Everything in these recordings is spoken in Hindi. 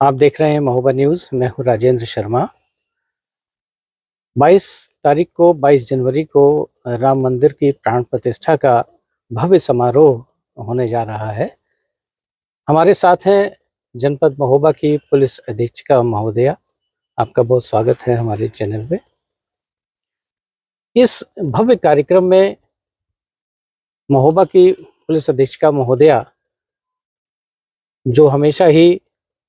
आप देख रहे हैं महोबा न्यूज़। मैं हूं राजेंद्र शर्मा। 22 तारीख को 22 जनवरी को राम मंदिर की प्राण प्रतिष्ठा का भव्य समारोह होने जा रहा है। हमारे साथ हैं जनपद महोबा की पुलिस अधीक्षिका महोदया। आपका बहुत स्वागत है हमारे चैनल पे। इस भव्य कार्यक्रम में महोबा की पुलिस अधीक्षिका महोदया, जो हमेशा ही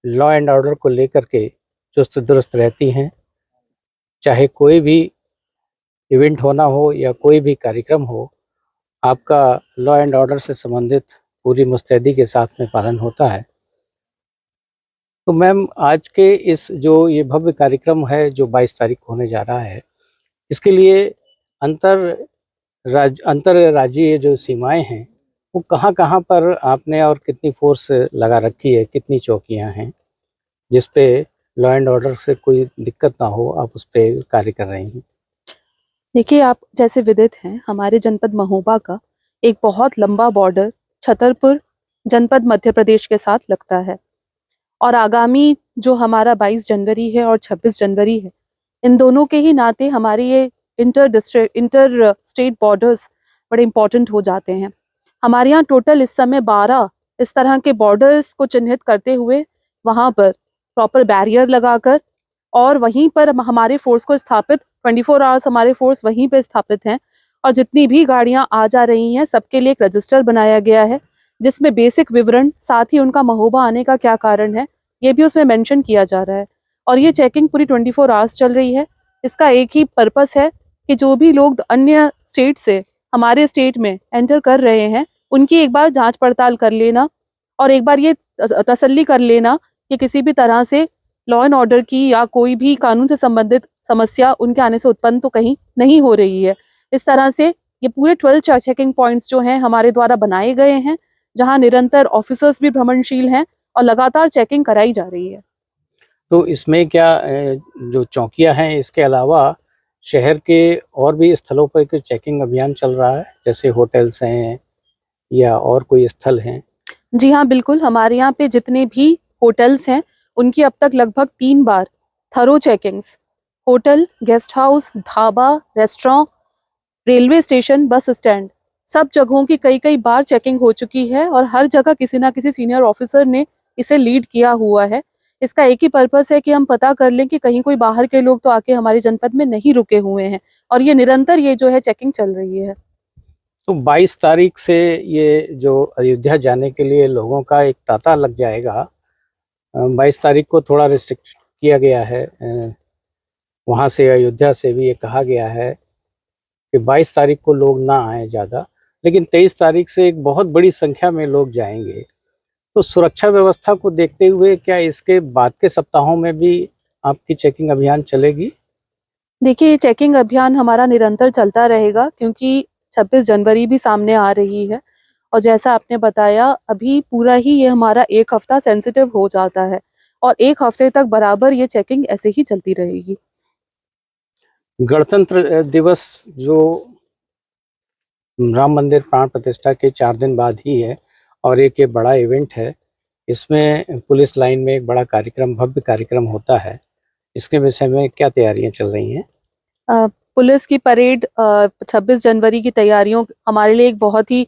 लॉ एंड ऑर्डर को लेकर के चुस्त दुरुस्त रहती हैं, चाहे कोई भी इवेंट होना हो या कोई भी कार्यक्रम हो, आपका लॉ एंड ऑर्डर से संबंधित पूरी मुस्तैदी के साथ में पालन होता है। तो मैम, आज के इस जो ये भव्य कार्यक्रम है जो 22 तारीख को होने जा रहा है, इसके लिए अंतर्राज्यीय जो सीमाएं हैं, वो कहाँ-कहाँ पर आपने और कितनी फोर्स लगा रखी है, कितनी चौकियां हैं, जिस पे लॉ एंड ऑर्डर से कोई दिक्कत ना हो, आप उस पे कार्य कर रही हैं? देखिए, आप जैसे विदित हैं, हमारे जनपद महोबा का एक बहुत लंबा बॉर्डर छतरपुर जनपद मध्य प्रदेश के साथ लगता है और आगामी जो हमारा 22 जनवरी है और 26 जनवरी है, इन दोनों के ही नाते हमारे ये इंटर स्टेट बॉर्डर्स बड़े इंपॉर्टेंट हो जाते हैं। हमारे यहाँ टोटल इस समय 12 इस तरह के बॉर्डर्स को चिन्हित करते हुए वहाँ पर प्रॉपर बैरियर लगाकर और वहीं पर हमारे फोर्स को स्थापित 24 आवर्स हमारे फोर्स वहीं पे स्थापित हैं और जितनी भी गाड़ियां आ जा रही हैं सबके लिए एक रजिस्टर बनाया गया है, जिसमें बेसिक विवरण, साथ ही उनका महोबा आने का क्या कारण है, ये भी उसमें मेंशन किया जा रहा है। और ये चेकिंग पूरी 24 आवर्स चल रही है। इसका एक ही पर्पस है कि जो भी लोग अन्य स्टेट से हमारे स्टेट में एंटर कर रहे हैं, उनकी एक बार जांच पड़ताल कर लेना और एक बार ये तसल्ली कर लेना कि किसी भी तरह से लॉ एंड ऑर्डर की या कोई भी कानून से संबंधित समस्या उनके आने से उत्पन्न तो कहीं नहीं हो रही है। इस तरह से ये पूरे 12 चेकिंग पॉइंट्स जो हैं हमारे द्वारा बनाए गए हैं, जहां निरंतर ऑफिसर्स भी भ्रमणशील हैं और लगातार चेकिंग कराई जा रही है। तो इसमें क्या जो चौकियां हैं, इसके अलावा शहर के और भी स्थलों पर कोई चेकिंग अभियान चल रहा है, जैसे होटल्स हैं या और कोई स्थल हैं? जी हाँ, बिल्कुल। हमारे यहाँ पे जितने भी होटल्स हैं, उनकी अब तक लगभग 3 बार thorough checkings, hotel, guest house, dhaba, restaurant, railway station, bus stand, सब जगहों की कई-कई बार चेकिंग हो चुकी है और हर जगह किसी ना किसी सीनियर ऑफिसर ने इसे लीड किया हुआ है। इसका एक ही पर्पस है कि हम पता कर लें कि कहीं कोई बाहर के लोग तो आके हमारे जनपद में नहीं रुके हुए हैं और ये निरंतर ये जो है चेकिंग चल रही है। तो 22 तारीख से ये जो अयोध्या जाने के लिए लोगों का एक तांता लग जाएगा। 22 तारीख को थोड़ा रिस्ट्रिक्ट किया गया है। वहाँ से अयोध्या से भी ये कहा गया है कि 22 तारीख को लोग ना आए ज़्यादा, लेकिन 23 तारीख से एक बहुत बड़ी संख्या में लोग जाएंगे। तो सुरक्षा व्यवस्था को देखते हुए क्या इसके बाद के सप्ताहों में भी आपकी चेकिंग अभियान चलेगी? देखिए, ये चेकिंग अभियान हमारा निरंतर चलता रहेगा क्योंकि 26 जनवरी भी सामने आ रही है और जैसा आपने बताया, अभी पूरा ही ये हमारा 1 हफ्ता सेंसिटिव हो जाता है और 1 हफ्ते तक बराबर ये चेकिंग ऐसे ही चलती रहेगी। गणतंत्र दिवस जो राम मंदिर प्राण प्रतिष्ठा के 4 दिन बाद ही है और एक ये बड़ा इवेंट है। इसमें पुलिस लाइन में एक बड़ा कार्यक्रम, भव्य कार्यक्रम होता है। इसके विषय में क्या तैयारियां चल रही हैं? पुलिस की परेड 26 जनवरी की तैयारियों हमारे लिए एक बहुत ही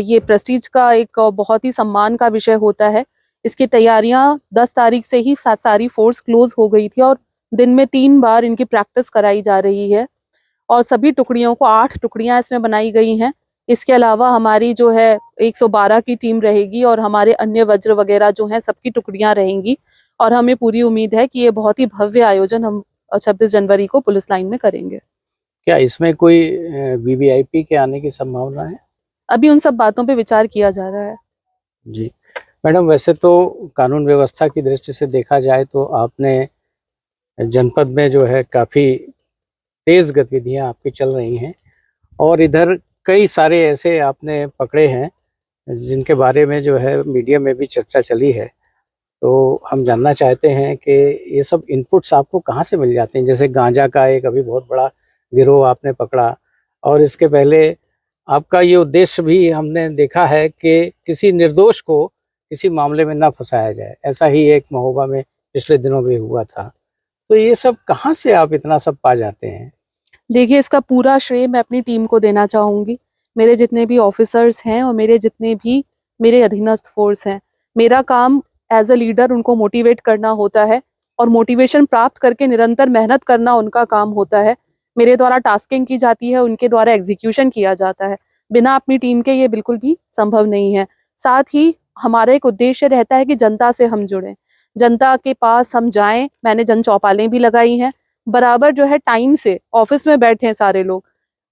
ये प्रेस्टीज का एक बहुत ही सम्मान का विषय होता है। इसकी तैयारियां 10 तारीख से ही सारी फोर्स क्लोज हो गई थी और दिन में 3 बार इनकी प्रैक्टिस कराई जा रही है और सभी टुकड़ियों को 8 टुकड़ियां इसमें बनाई गई हैं। इसके अलावा हमारी जो है 112 की टीम रहेगी और हमारे अन्य वज्र वगैरह जो हैं सबकी टुकड़ियां रहेंगी और हमें पूरी उम्मीद है कि ये बहुत ही भव्य आयोजन हम 26 जनवरी को पुलिस लाइन में करेंगे। क्या इसमें कोई वीवीआईपी के आने की संभावना है? अभी उन सब बातों पे विचार किया जा रहा है। जी मैडम, वैसे तो कानून व्यवस्था की दृष्टि से देखा जाए तो आपने जनपद में जो है काफ़ी तेज़ गतिविधियां आपकी चल रही हैं और इधर कई सारे ऐसे आपने पकड़े हैं जिनके बारे में जो है मीडिया में भी चर्चा चली है। तो हम जानना चाहते हैं कि ये सब इनपुट्स आपको कहाँ से मिल जाते हैं? जैसे गांजा का एक अभी बहुत बड़ा गिरोह आपने पकड़ा और इसके पहले आपका ये उद्देश्य भी हमने देखा है कि किसी निर्दोष को किसी मामले में ना फंसाया जाए। ऐसा ही एक महोबा में पिछले दिनों में हुआ था। तो ये सब कहाँ से आप इतना सब पा जाते हैं? देखिए, इसका पूरा श्रेय मैं अपनी टीम को देना चाहूँगी। मेरे जितने भी ऑफ़िसर्स हैं और मेरे जितने भी मेरे अधीनस्थ फ़ोर्स हैं, मेरा काम एज़ अ लीडर उनको मोटिवेट करना होता है और मोटिवेशन प्राप्त करके निरंतर मेहनत करना उनका काम होता है। मेरे द्वारा टास्किंग की जाती है, उनके द्वारा एग्ज़ीक्यूशन किया जाता है। बिना अपनी टीम के ये बिल्कुल भी संभव नहीं है। साथ ही हमारा एक उद्देश्य रहता है कि जनता से हम जुड़ें, जनता के पास हम जाएँ। मैंने जन चौपालें भी लगाई हैं। बराबर जो है टाइम से ऑफिस में बैठे हैं सारे लोग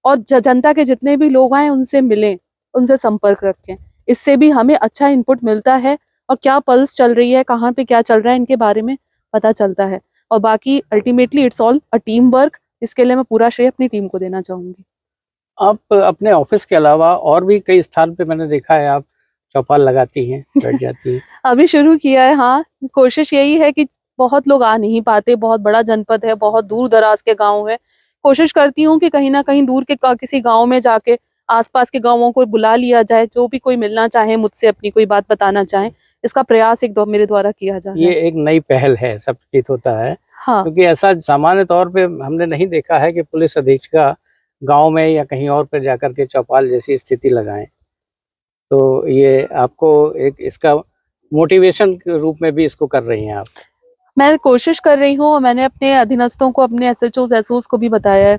और जनता के जितने भी लोग आए उनसे मिलें, उनसे संपर्क रखें। इससे भी हमें अच्छा इनपुट मिलता है और क्या पल्स चल रही है, कहाँ पे क्या चल रहा है, इनके बारे में पता चलता है। और बाकी ultimately it's all a team work. इसके लिए मैं पूरा श्रेय अपनी टीम को देना चाहूंगी। आप अपने ऑफिस के अलावा और भी कई स्थान पे मैंने देखा है आप चौपाल लगाती हैं, बैठ जाती हैं। अभी शुरू किया है, हाँ। कोशिश यही है कि बहुत लोग आ नहीं पाते, बहुत बड़ा जनपद है, बहुत दूर दराज के गाँव है। कोशिश करती हूँ कि कहीं न कहीं दूर के किसी गाँव में जाके आस-पास के गाँवों को बुला लिया जाए, जो भी कोई मिलना चाहे मुझसे, अपनी कोई बात बताना चाहे। इसका प्रयास मेरे द्वारा किया जा रहा ये है। एक नई पहल है, सब प्रतीत होता है, हाँ। क्योंकि ऐसा सामान्य तौर पे हमने नहीं देखा है कि पुलिस अधीक्षक गाँव में या कहीं और पे जाकर के चौपाल जैसी स्थिति लगाएँ। तो ये आपको एक इसका मोटिवेशन के रूप में भी इसको कर रही हैं आप। मैं कोशिश कर रही हूँ और मैंने अपने अधीनस्थों को, अपने एसएचओज़, एसओज़ को भी बताया है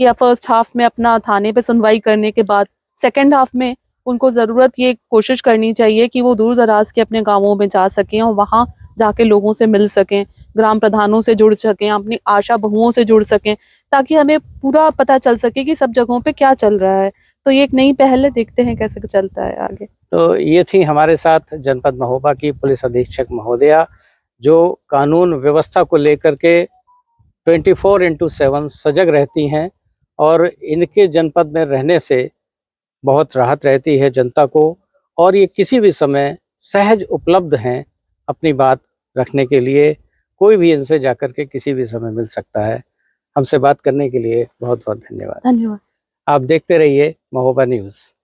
कि फर्स्ट हाफ में अपना थाने पे सुनवाई करने के बाद सेकंड हाफ में उनको ज़रूरत ये कोशिश करनी चाहिए कि वो दूर-दराज के अपने गाँवों में जा सकें और वहाँ जाके लोगों से मिल सकें, ग्राम प्रधानों से जुड़ सकें, अपनी आशा बहुओं से जुड़ सकें, ताकि हमें पूरा पता चल सके कि सब जगहों पे क्या चल रहा है। तो ये एक नई पहल है, देखते हैं कैसे चलता है आगे। तो ये थी हमारे साथ जनपद महोबा की पुलिस अधीक्षक महोदया, जो कानून व्यवस्था को लेकर के 24/7 सजग रहती हैं और इनके जनपद में रहने से बहुत राहत रहती है जनता को, और ये किसी भी समय सहज उपलब्ध हैं अपनी बात रखने के लिए। कोई भी इनसे जाकर के किसी भी समय मिल सकता है। हमसे बात करने के लिए बहुत-बहुत धन्यवाद। धन्यवाद। आप देखते रहिए महोबा न्यूज़।